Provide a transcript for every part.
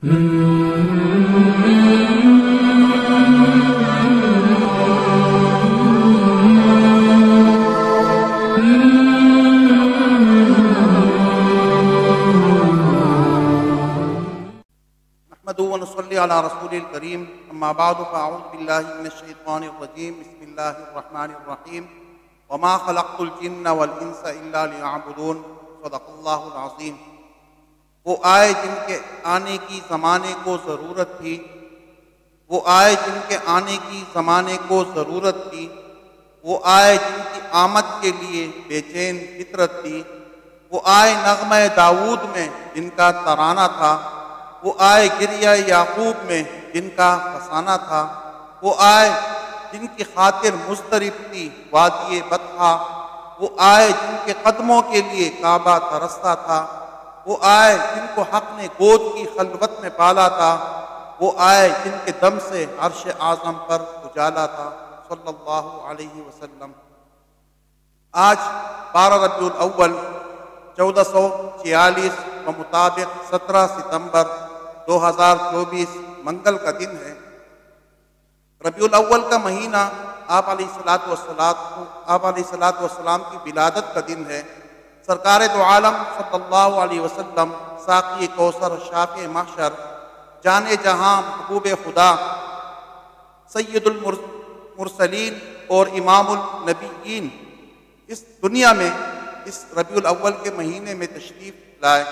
نحمده ونصلي على رسول الكريم اما بعد فاعوذ بالله من الشيطان الرجيم بسم الله الرحمن الرحيم وما خلقت الجن والانس الا ليعبدون صدق اللہ العظیم۔ وہ آئے جن کے آنے کی زمانے کو ضرورت تھی، وہ آئے جن کے آنے کی زمانے کو ضرورت تھی، وہ آئے جن کی آمد کے لیے بے چین فطرت تھی، وہ آئے نغمہ داؤد میں جن کا ترانہ تھا، وہ آئے گریہ یعقوب میں جن کا فسانہ تھا، وہ آئے جن کی خاطر مضطرب تھی وادی بطحا، وہ آئے جن کے قدموں کے لیے کعبہ ترستا تھا، وہ آئے جن کو حق نے گود کی خلوت میں پالا تھا، وہ آئے جن کے دم سے عرش اعظم پر اجالا تھا، صلی اللہ علیہ وسلم۔ آج 12 ربیع الاول 1446 و مطابق 17 ستمبر 2024 منگل کا دن ہے۔ ربیع الاول کا مہینہ آپ علیہ الصلوۃ کی ولادت کا دن ہے۔ سرکار دو عالم صلی اللہ علیہ وسلم، ساقی کوثر، شافع محشر، جان جہاں، محبوب خدا، سید المرسلین اور امام النبیین اس دنیا میں اس ربیع الاول کے مہینے میں تشریف لائے۔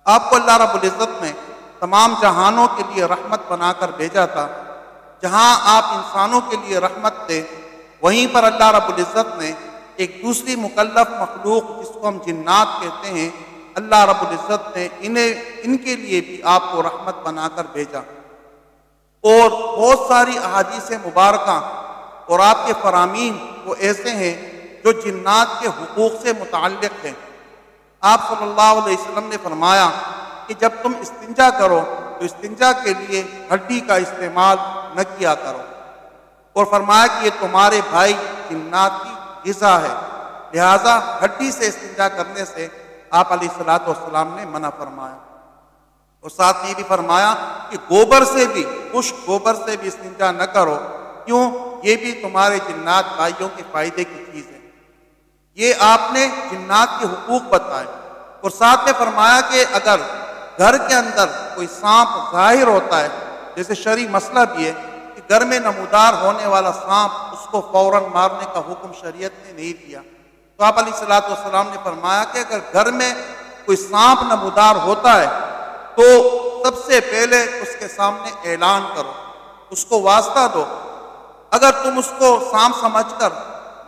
آپ کو اللہ رب العزت نے تمام جہانوں کے لیے رحمت بنا کر بھیجا تھا۔ جہاں آپ انسانوں کے لیے رحمت تھے، وہیں پر اللہ رب العزت نے ایک دوسری مکلف مخلوق جس کو ہم جنات کہتے ہیں، اللہ رب العزت نے ان کے لیے بھی آپ کو رحمت بنا کر بھیجا۔ اور بہت ساری احادیث مبارکہ اور آپ کے فرامین وہ ایسے ہیں جو جنات کے حقوق سے متعلق ہیں۔ آپ صلی اللہ علیہ وسلم نے فرمایا کہ جب تم استنجا کرو تو استنجا کے لیے ہڈی کا استعمال نہ کیا کرو، اور فرمایا کہ یہ تمہارے بھائی جنات کی غذا ہے، لہٰذا ہڈی سے استنجا کرنے سے آپ علیہ السلام نے منع فرمایا۔ اور ساتھ یہ بھی فرمایا کہ گوبر سے بھی، خشک گوبر سے بھی استنجا نہ کرو، کیوں؟ یہ بھی تمہارے جنات بھائیوں کے فائدے کی چیز ہے۔ یہ آپ نے جنات کے حقوق بتائے، اور ساتھ میں فرمایا کہ اگر گھر کے اندر کوئی سانپ ظاہر ہوتا ہے، جیسے شرعی مسئلہ بھی ہے کہ گھر میں نمودار ہونے والا سانپ، اس کو فوراً مارنے کا حکم شریعت نے نہیں دیا، تو آپ علیہ السلام نے فرمایا کہ اگر گھر میں کوئی سانپ نمودار ہوتا ہے تو سب سے پہلے اس کے سامنے اعلان کرو، اس کو واسطہ دو۔ اگر تم اس کو سانپ سمجھ کر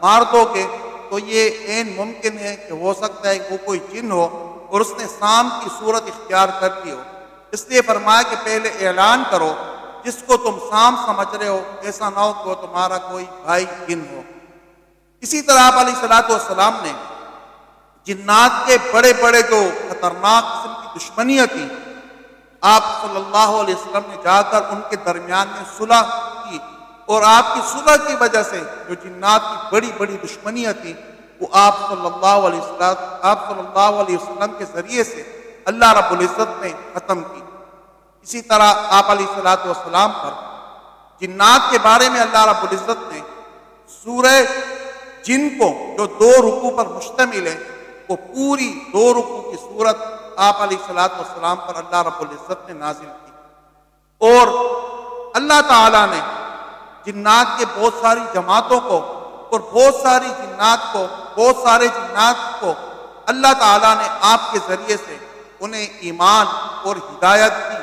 مار دو گے تو یہ عین ممکن ہے کہ ہو سکتا ہے کہ وہ کوئی جن ہو اور اس نے سانپ کی صورت اختیار کر لی ہو، اس لیے فرمایا کہ پہلے اعلان کرو، جس کو تم سانپ سمجھ رہے ہو ایسا نہ ہو کہ وہ تمہارا کوئی بھائی جن ہو۔ اسی طرح آپ علیہ السلام نے جنات کے بڑے بڑے جو خطرناک قسم کی دشمنیاں تھیں، آپ صلی اللہ علیہ وسلم نے جا کر ان کے درمیان میں صلح کی، اور آپ کی صلح کی وجہ سے جو جنات کی بڑی بڑی دشمنیاں تھیں وہ آپ صلی اللہ علیہ وسلم کے ذریعے سے اللہ رب العزت نے ختم کی۔ اسی طرح آپ علیہ السلام پر جنات کے بارے میں اللہ رب العزت نے سورہ جن کو جو 2 رکوع پر مشتمل ہے، وہ پوری 2 رکوع کی صورت آپ علیہ السلام پر اللہ رب العزت نے نازل کی۔ اور اللہ تعالیٰ نے جنات کے بہت ساری جماعتوں کو اور بہت سارے جنات کو اللہ تعالیٰ نے آپ کے ذریعے سے انہیں ایمان اور ہدایت کی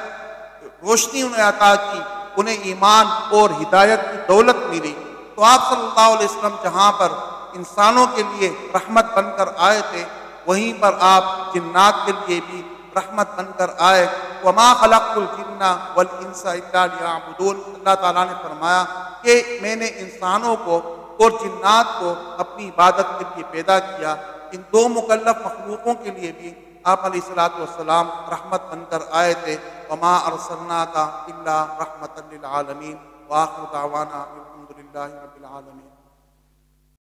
روشنی انہیں عطا کی، انہیں ایمان اور ہدایت کی دولت ملی۔ تو آپ صلی اللہ علیہ وسلم جہاں پر انسانوں کے لیے رحمت بن کر آئے تھے، وہیں پر آپ جنات کے لیے بھی رحمت بن کر آئے۔ وما خلقت الجن والانس الا لیعبدون، اللہ تعالیٰ نے فرمایا کہ میں نے انسانوں کو اور جنات کو اپنی عبادت کے لیے پیدا کیا۔ ان 2 مکلف مخلوقوں کے لیے بھی آپ علیہ السلام رحمت بن کر آئے تھے۔ وما ارسلناک الا رحمۃ للعالمین، وآخر دعوانا الحمد للہ رب العالمین۔